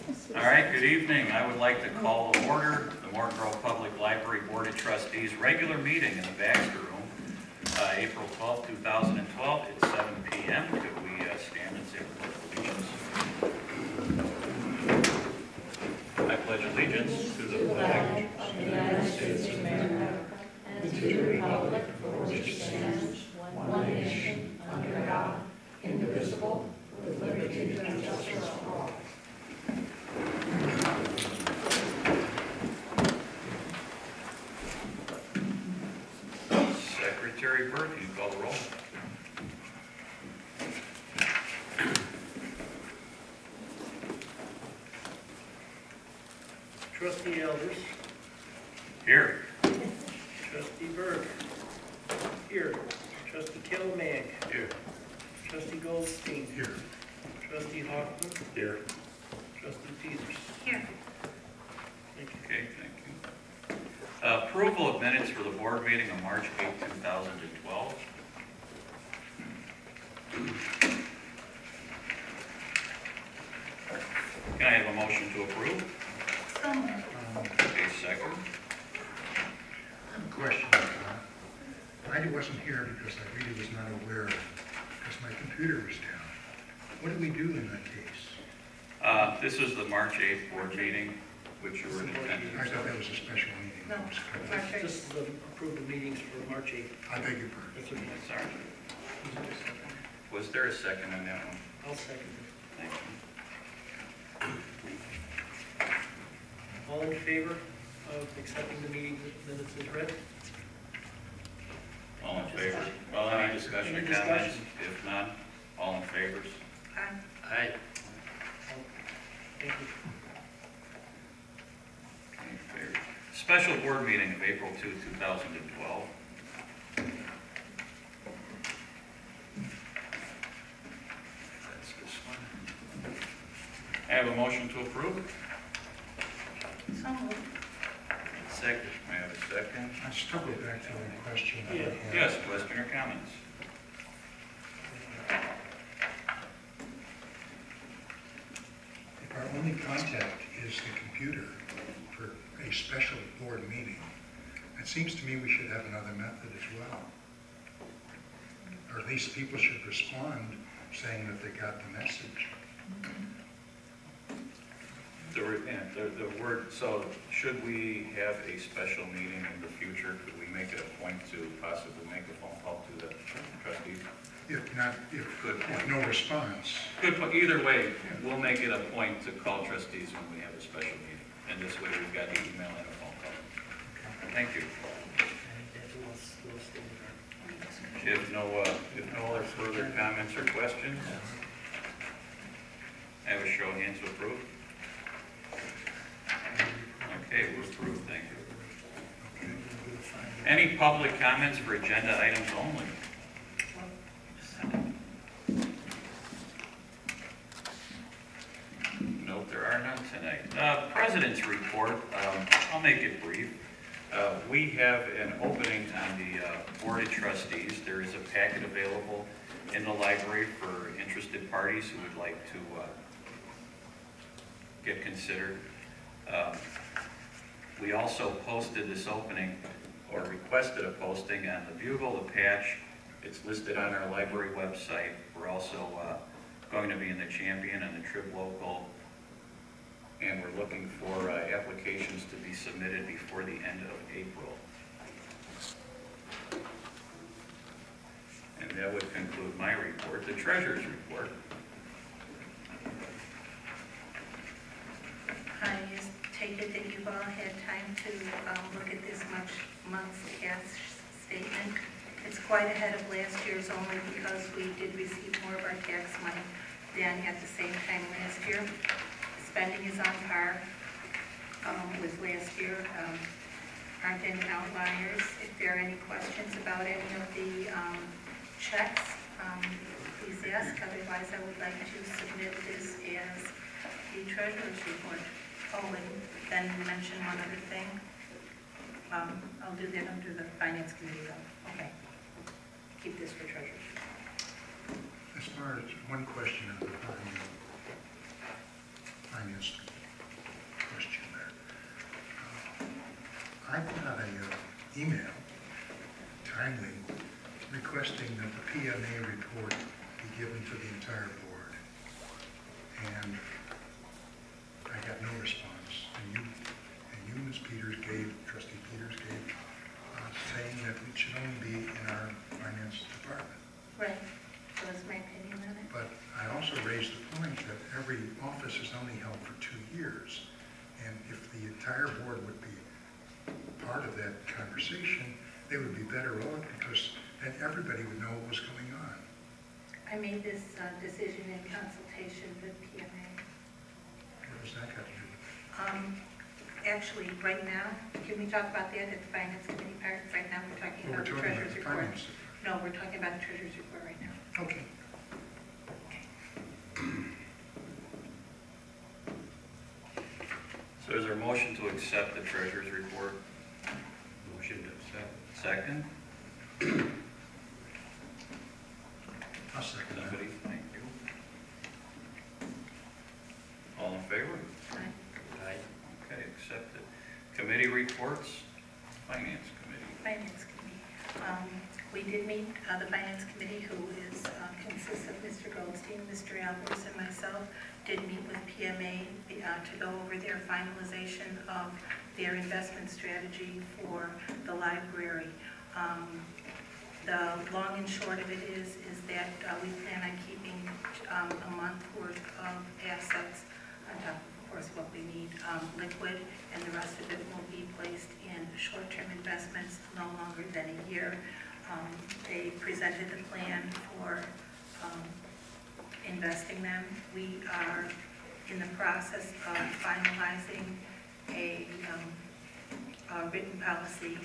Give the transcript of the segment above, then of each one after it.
All right, good evening. I would like to call to order the Morton Grove Public Library Board of Trustees regular meeting in the Baxter Room, April 12, 2012 at 7 p.m. Could we stand and say the Pledge of Allegiance? I pledge allegiance to the flag of the United States of America and to the republic for which it stands, one nation, under God, indivisible, with liberty and justice for all. Secretary Burt, you call the roll. Trustee Elders. Here. Trustee Burke. Here. Trustee Kilmag. Here. Trustee Goldstein. Here. Trustee Hoffman. Here. Trustee Peters. Here. Thank you. Okay, thank you. Approval of minutes for the board meeting on March 8, 2012. Can I have a motion to approve? So moved. Okay, second. I have a question. I wasn't here because I really was not aware because my computer was down. What do we do in that case? This is the March 8th board meeting, which you were in attendance. I thought that was a special meeting. No. This is the approved meetings for March 8th. I beg your pardon. That's okay. Sorry. Was there a second on that one? I'll second Thank you. it. All in favor of accepting the meeting minutes as read? All in favor? Well, any discussion or Any comments? discussion? If not, all in favors? Aye. Aye. Thank you. Any favors? Special board meeting of April 2, 2012. That's this one. I have a motion to approve. So moved. Second. May I have a second? I still go back to the question that I Yeah. had. Yes, question or comments? If our only contact is the computer for a special board meeting, it seems to me we should have another method as well. Or at least people should respond saying that they got the message. The word, so should we have a special meeting in the future? Could we make it a point to possibly make a phone call to the trustees? If not, if Good point. no response, Good, but either way, we'll make it a point to call trustees when we have a special meeting. And this way, we've got the email and a phone call. Thank you. If no other further comments or questions, I have a show of hands to approve. Okay, we're approved, thank you. Any public comments for agenda items only? Nope, there are none tonight. President's report, I'll make it brief. We have an opening on the Board of Trustees. There is a packet available in the library for interested parties who would like to get considered. We also posted this opening, or requested a posting on the Bugle, the Patch. It's listed on our library website. We're also going to be in the Champion and the Trib Local, and we're looking for applications to be submitted before the end of April. And that would conclude my report. The treasurer's report. I just take it that you've all had time to look at this month's tax statement. It's quite ahead of last year's only because we did receive more of our tax money than at the same time last year. Spending is on par with last year. Aren't any outliers. If there are any questions about any of the checks, please ask. Otherwise, I would like to submit this as the treasurer's report. Oh, and then mention one other thing. I'll do that under the finance committee though. Okay. Keep this for treasurer. as far as one question of the finance question there. I got a email timely requesting that the PMA report be given to the entire board. And I got no response. And you, Ms. Peters gave, Trustee Peters gave, saying that it should only be in our finance department. Right, that was my opinion on it. But I also raised the point that every office is only held for 2 years. And if the entire board would be part of that conversation, they would be better off because then everybody would know what was going on. I made this decision in consultation with PMA. What does that got to do with it? Actually, right now, can we talk about that at the Finance Committee part? Right now, we're talking Well, about we're the talking about Treasurer's the report. finance department. No, we're talking about the Treasurer's report right now. Okay. So is there a motion to accept the treasurer's report? Motion to accept. Second? I'll second that. Somebody, thank you. All in favor? Right. Aye. Okay, accepted. Committee reports, Finance Committee. Finance Committee. We did meet the Finance Committee, who consists of Mr. Goldstein, Mr. Alvarez, and myself, did meet with PMA to go over their finalization of their investment strategy for the library. The long and short of it is that we plan on keeping a month worth of assets on top of course, what we need liquid, and the rest of it will be placed in short-term investments no longer than a year. They presented the plan for investing them. We are in the process of finalizing a written policy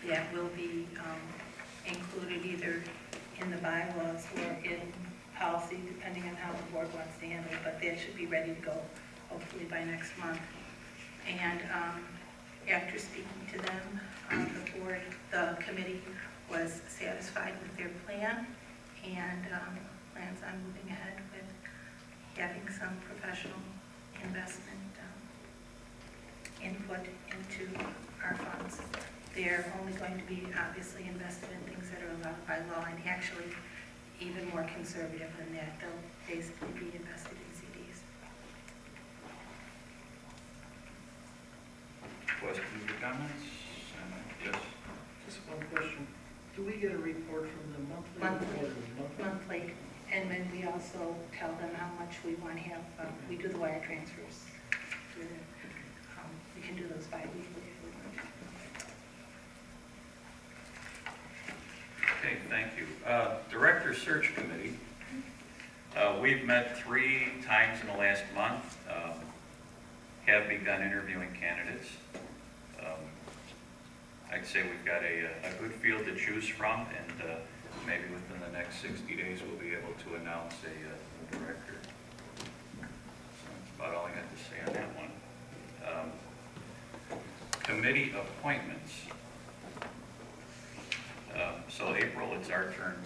that will be included either in the bylaws or in policy, depending on how the board wants to handle it, but that should be ready to go hopefully by next month. And after speaking to them, the committee was satisfied with their plan and plans on moving ahead with having some professional investment input into our funds. They're only going to be obviously invested in things that are allowed by law, and actually even more conservative than that. They'll basically be invested in CDs. Questions or comments? Yes? Just one question. Do we get a report from them monthly? Monthly. Or monthly? Monthly, and then we also tell them how much we want to have. We do the wire transfers through the, we can do those bi-weekly if we want. Okay, thank you. Director Search Committee. We've met 3 times in the last month, have begun interviewing candidates. I'd say we've got a good field to choose from, and maybe within the next 60 days we'll be able to announce a director. So that's about all I got to say on that one. Committee appointments. So April, it's our turn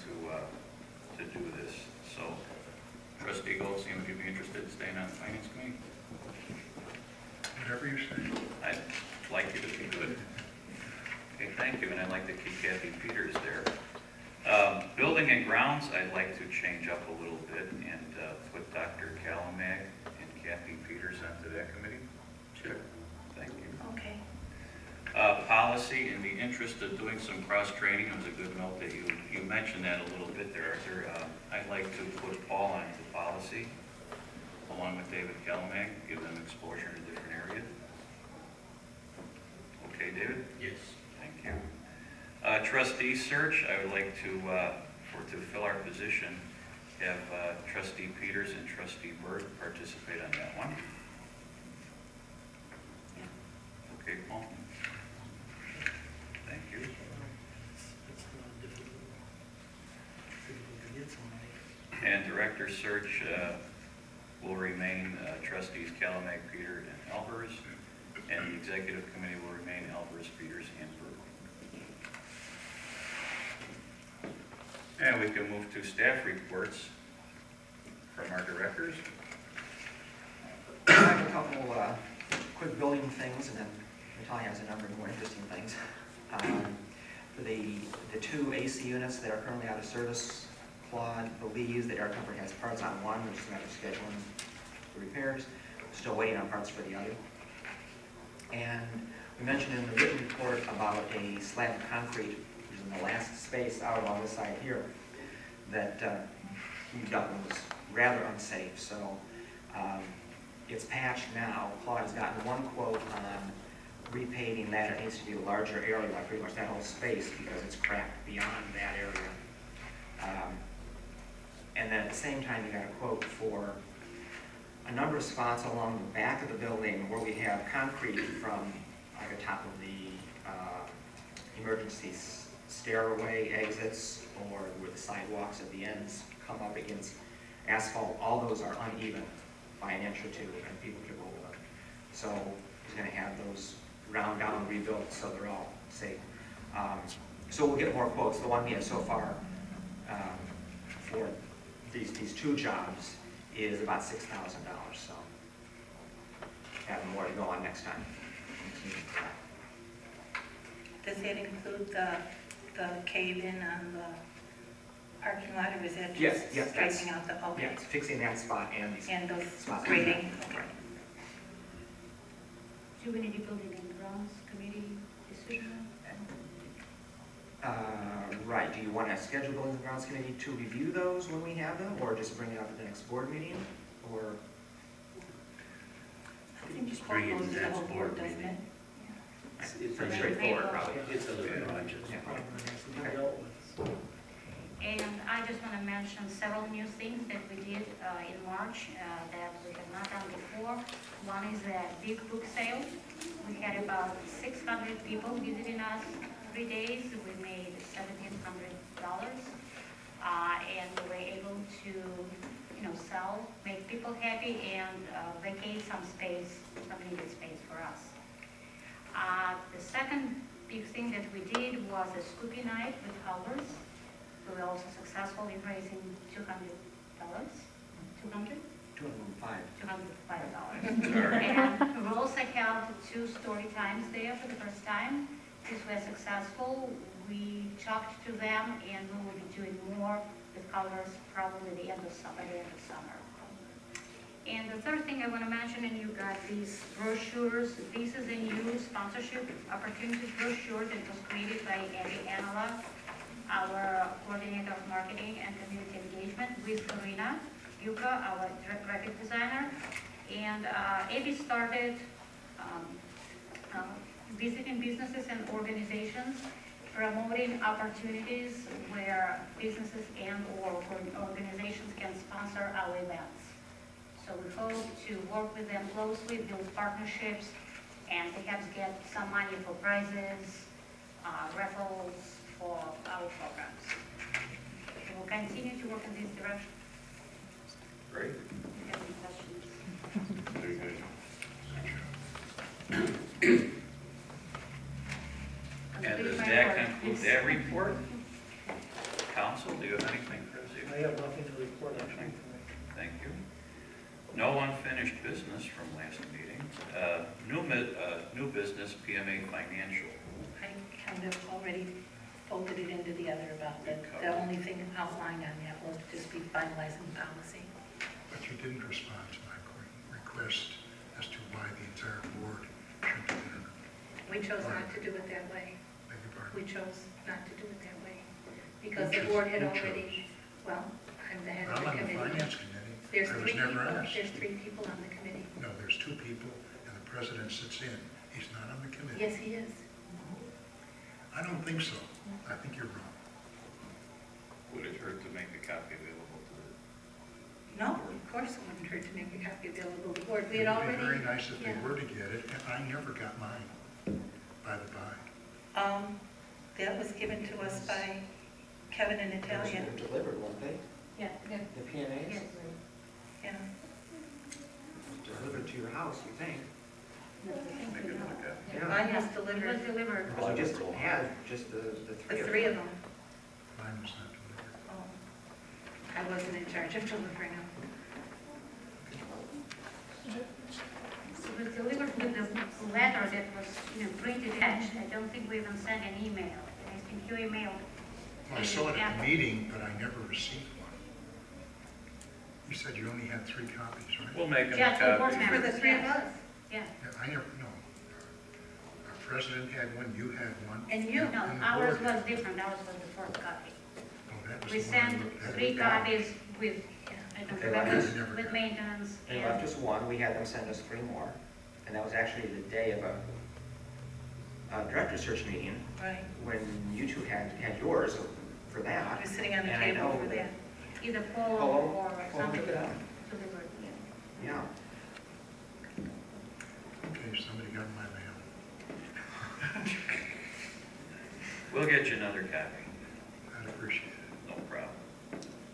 to do this. So Trustee Goldstein, would you be interested in staying on the Finance Committee? Whatever you say. I'd like you to be good. Okay, thank you, and I'd like to keep Kathy Peters there. Building and Grounds, I'd like to change up a little bit and put Dr. Calamag and Kathy Peters onto that committee. Sure. Thank you. Okay. Policy, in the interest of doing some cross-training, it was a good note that you mentioned that a little bit there, Arthur. I'd like to put Paul onto policy, along with David Calamag, give them exposure in a different area. Okay, David? Yes. Thank you. Trustee search, I would like to fill our position, have Trustee Peters and Trustee Byrd participate on that one. Yeah. Okay, Paul? Thank you. It's not difficult to get somebody. And director search will remain trustees Calamag, Peter, and Alvarez, and the executive committee will remain Alvarez, Peters, and Byrd. And we can move to staff reports from our directors. I have a couple quick building things, and then Natalia has a number of more interesting things. The two AC units that are currently out of service, Claude believes that Air Comfort has parts on one, which is a matter of scheduling the repairs. Still waiting on parts for the other. And we mentioned in the written report about a slab of concrete, which is in the last space out on this side here, that we felt was rather unsafe. So it's patched now. Claude has gotten one quote on repaving that. It needs to be a larger area, like pretty much that whole space, because it's cracked beyond that area. And then at the same time, you got a quote for a number of spots along the back of the building where we have concrete from like the top of the emergency stairway exits, or where the sidewalks at the ends come up against asphalt. All those are uneven by an inch or two, and people trip over them. So he's going to have those ground down, rebuilt, so they're all safe. So we'll get more quotes. The one we have so far for these two jobs is about $6,000. So have more to go on next time. Does that include the cave-in on the parking lot, or is that Yes, just yes, that's- straightening out the, Yeah, okay, it's fixing that spot and these and those spots. grading? Okay. Do we need a building and grounds committee decision? Right, do you want to schedule Buildings and Grounds Committee to review those when we have them, or just bring it up at the next board meeting, or? I think Just bring it goes to the next whole board doesn't meeting. it? It's Pretty a- straightforward, probably. It's other projects. Yeah. Problem that has to be dealt with. And I just want to mention several new things that we did in March that we have not done before. One is a big book sale. We had about 600 people visiting us 3 days. We made $1,700, and we were able to, sell, make people happy, and vacate some space, some needed space for us. The second big thing that we did was a Scoopy night with Culvers. We were also successful in raising $200. 200? 205. $205. And we also held 2 story times there for the first time. These were successful. We talked to them, and we will be doing more with Culvers probably the end of summer. And the third thing I want to mention, and you got these brochures. This is a new sponsorship opportunities brochure that was created by Abby Anala, our coordinator of marketing and community engagement, with Karina Yuka, our graphic designer. And Abby started visiting businesses and organizations, promoting opportunities where businesses and or organizations can sponsor our events. So we hope to work with them closely, build partnerships, and perhaps get some money for prizes, raffles for our programs. So we'll continue to work in this direction. Great. If you have any questions. Very good. And does that conclude that report? Council, do you have anything for us? I have nothing to report, actually. Thank you. No unfinished business from last meeting. New business, PMA Financial. I kind of already folded it into the other about the only thing outlined on that will just be finalizing the policy. But you didn't respond to my request as to why the entire board should be there. We chose not to do it that way. Beg your pardon? We chose not to do it that way. Because Who the board had chose? Who already, well, I'm the head of I'm the on the committee. finance committee. There's I was 3 never people, asked. there's 3 people on the committee. No, there's 2 people, and the president sits in. He's not on the committee. Yes, he is. I don't think so. I think you're wrong. Would it hurt to make a copy available to the? No, of course it wouldn't hurt to make a copy available to the board. We It had would be already. very nice if they yeah. were to get it, and I never got mine, by the by. That was given to us by Kevin and Natalia. Those were delivered, weren't they? Yeah. The PMAs? Yes. Yeah. Delivered to your house, you think? Make it look at. Yeah. Mine was It was delivered, delivered. Because we just had just the the 3 3 of them. Mine was not delivered. I wasn't in charge of delivering them. was delivered with the letter that was, printed attached. I don't think we even sent an email. I think you emailed. I saw it at the meeting, but I never received one. You said you only had 3 copies, right? We'll make them a Just the board copy. For the members, 3 of yes. us. Yeah. Yeah, I never, no. Our president had one, you had one. And you- No, and the ours board had was different. Ours was the fourth copy. Oh, that was We the one I sent looked at. 3 copies with, I don't Okay, remember, well, never with got- maintenance. They left us one, we had them send us 3 more, and that was actually the day of a director search meeting, Right. when you two had yours for I that. was sitting on the And I table know for that. Either Paul Paul- or Paul something took it out. delivered, yeah. Yeah, Okay, somebody got my mail. We'll get you another copy, I'd appreciate it. no problem.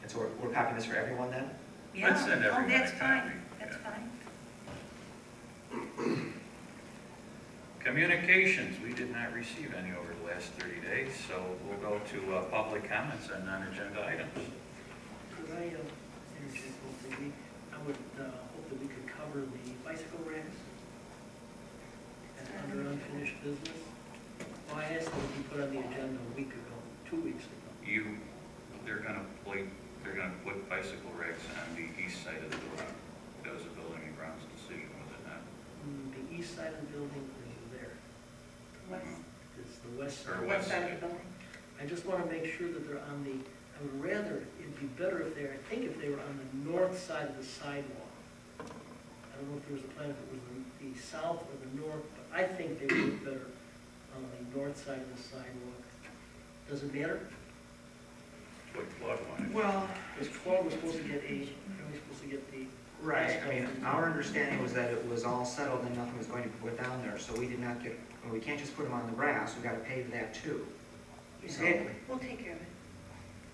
and so we're copying this for everyone then? Yeah. Let's send everyone Oh, that's a fine, copy. that's Yeah. fine. Communications, we did not receive any over the last 30 days, so we'll go to public comments on non-agenda items. Could I interject one thing? I would hope that we could cover the bicycle racks as under unfinished business. Well, I asked them to be put on the agenda a week ago, 2 weeks ago. They're gonna put bicycle racks on the east side of the building. That was a building and grounds decision, was it not? The east side of the building is there. West, It's the west Or side. west side of the building. I just want to make sure that they're on the, I would rather, it'd be better if they, I think if they were on the north side of the sidewalk. I don't know if there was a plan if it was the south or the north, but I think they would look better on the north side of the sidewalk. Does it matter? What Claude wanted. Well, Because Claude was supposed to get the. right, I mean, our understanding was that it was all settled and nothing was going to be put down there, so we did not get, well, we can't just put them on the grass, we gotta pave that too. So- Exactly. We'll take care of it.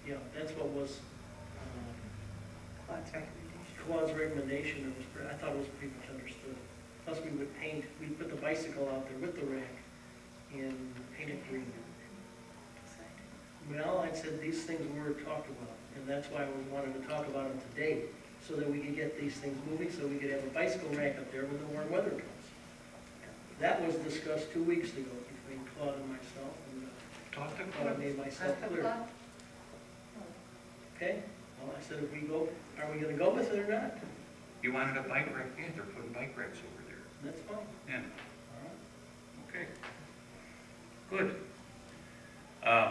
Yeah, that's what was Claude's recommendation. Claude's recommendation. It was, I thought it was pretty much understood. Plus, we'd put the bicycle out there with the rack and paint it green. Well, I said these things were talked about, and that's why we wanted to talk about them today, so that we could get these things moving, so we could have a bicycle rack up there when the warm weather comes. That was discussed 2 weeks ago between Claude and myself, and Talk to Claude made myself That's the clear. Claude. Okay? Well, I said if we go, are we gonna go with it or not? You wanted a bike rack? Yeah, they're putting bike racks over there. That's fine. Yeah, All right. okay. Good.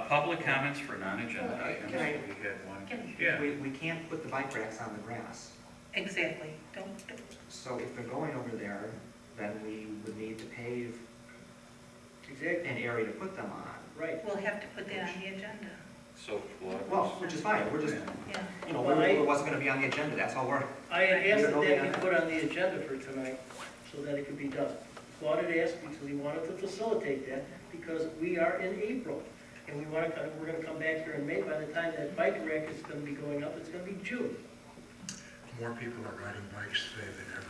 Public comments for non-agenda items. Can I- We had one. Can- Yeah. We can't put the bike racks on the grass, Exactly. Don't, so if they're going over there, then we would need to pave Exactly, an area to put them on. right. we'll have to put that on the agenda. So Claude. Well, which is fine, we're just, Yeah. Well, it wasn't gonna be on the agenda, that's all we're, I had asked that You that don't be put on the agenda for tonight, so that it could be done. Claude had asked because he wanted to facilitate that, because we are in April, and we're gonna come back here in May. By the time that bike rack is gonna be going up, it's gonna be June. More people are riding bikes today than ever.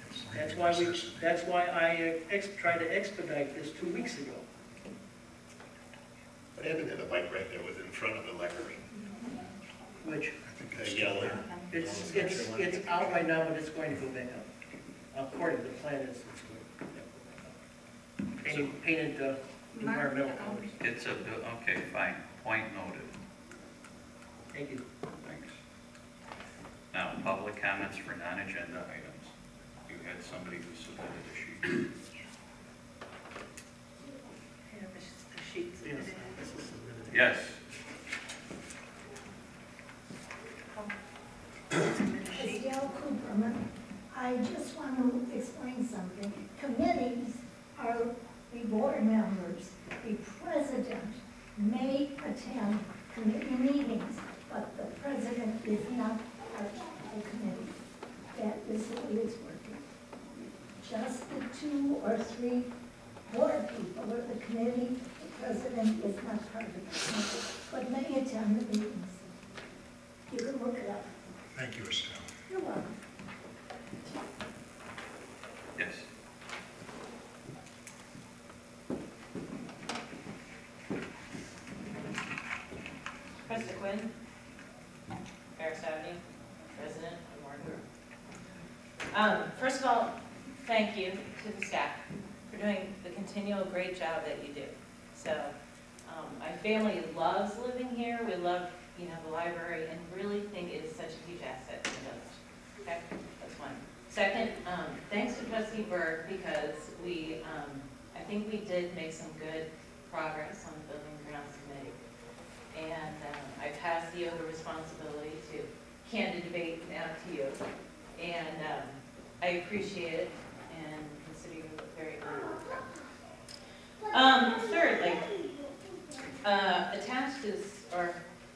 It's That's leading why necessity. that's why I tried to expedite this 2 weeks ago. What happened to the bike rack that was in front of the library? Which, I think The it's yellow. still there. it's out right now, but it's going to go back up. According to the plan, it's going to go back up. Painted environmental colors. It's okay, fine. Point noted. Thank you. Thanks. Now, public comments for non-agenda items. You had somebody who submitted a sheet. Yeah, the sheets. Yes, this is submitted. Yes. Estelle Cooperman, I just want to explain something. Committees are the board members. The president may attend committee meetings, but the president is not part of the committee. That is the way it's working. Just the 2 or 3 board people or the committee, the president is not part of the committee, but may attend the meetings. You can look it up. Thank you, Estelle. You're welcome. Yes. Krista Quinn, Ferris Avenue, resident of Martin. First of all, thank you to the staff for doing the continual great job that you do. So, my family loves living here. We love, the library, and really think it is such a huge asset to the village. Okay, that's one. Second, thanks to Trustee Berg, because I think we did make some good progress on the Building and Grounds Committee. And I passed the other responsibility to candid debate now to you. And I appreciate it and consider you very honored. Thirdly, attached is, or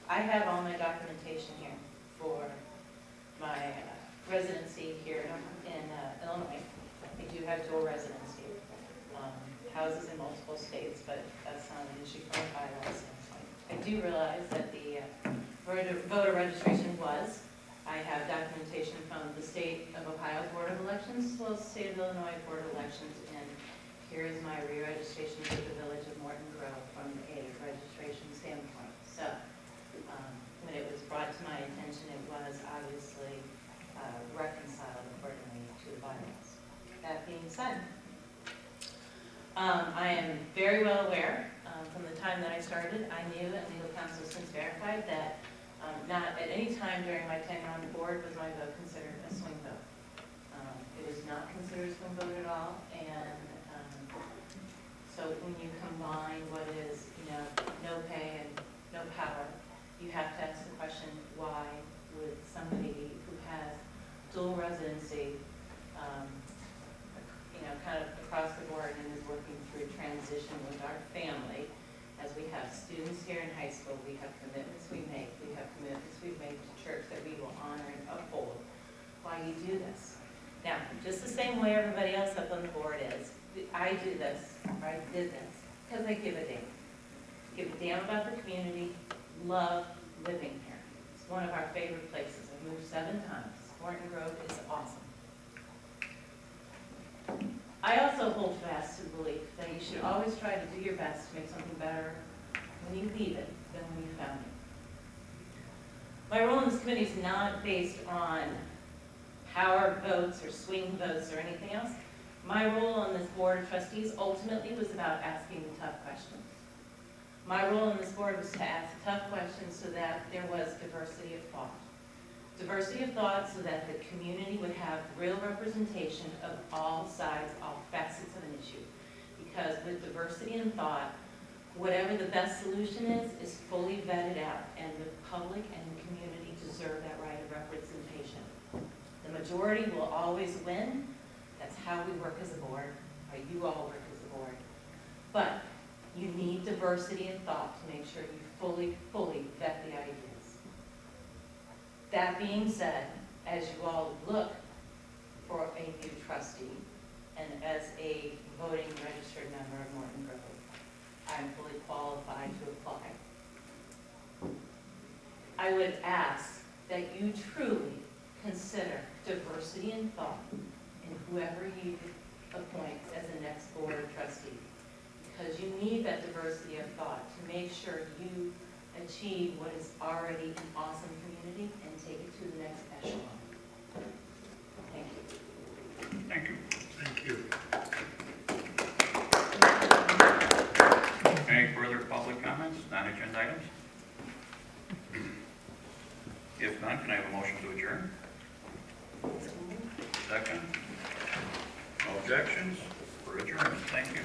I have all my documentation here for my residency here in Illinois. I do have dual residency. Houses in multiple states, but that's not an issue from a bylaw standpoint. I do realize that the voter registration was. I have documentation from the State of Ohio Board of Elections, as well as the State of Illinois Board of Elections, and here is my re-registration to the Village of Morton Grove from a registration standpoint. So, when it was brought to my attention, it was obviously reconciled accordingly to the bylaws. That being said, I am very well aware, from the time that I started, I knew, and legal counsel has since verified, that not at any time during my tenure on the board was my vote considered a swing vote. It was not considered a swing vote at all, and so when you combine what is, no pay and no power, you have to ask the question, why would somebody who has dual residency, kind of across the board and is working through transition with our family, as we have students here in high school, we have commitments we make, we have commitments we make to church that we will honor and uphold. Why you do this? Now, just the same way everybody else up on the board is, I do this, or I did this, because I give a damn. Give a damn about the community, love living here. It's one of our favorite places. I've moved 7 times. Morton Grove is awesome. I also hold fast to the belief that you should always try to do your best to make something better when you leave it than when you found it. My role in this committee is not based on power votes or swing votes or anything else. My role on this board of trustees ultimately was about asking the tough questions. My role in this board was to ask tough questions so that there was diversity of thought. Diversity of thought so that the community would have real representation of all sides, all facets of an issue. Because with diversity in thought, whatever the best solution is fully vetted out, and the public and the community deserve that right of representation. The majority will always win. That's how we work as a board, how you all work as a board. But you need diversity in thought to make sure you fully vet the ideas. That being said, as you all look for a new trustee, and as a voting registered member of Morton Grove, I'm fully qualified to apply. I would ask that you truly consider diversity in thought in whoever you appoint as the next board of trustees, because you need that diversity of thought to make sure you achieve what is already an awesome community and take it to the next echelon. Thank you. Thank you. Thank you. Any further public comments, non-agenda items? If none, can I have a motion to adjourn? Second. No objections? We're adjourned. Thank you.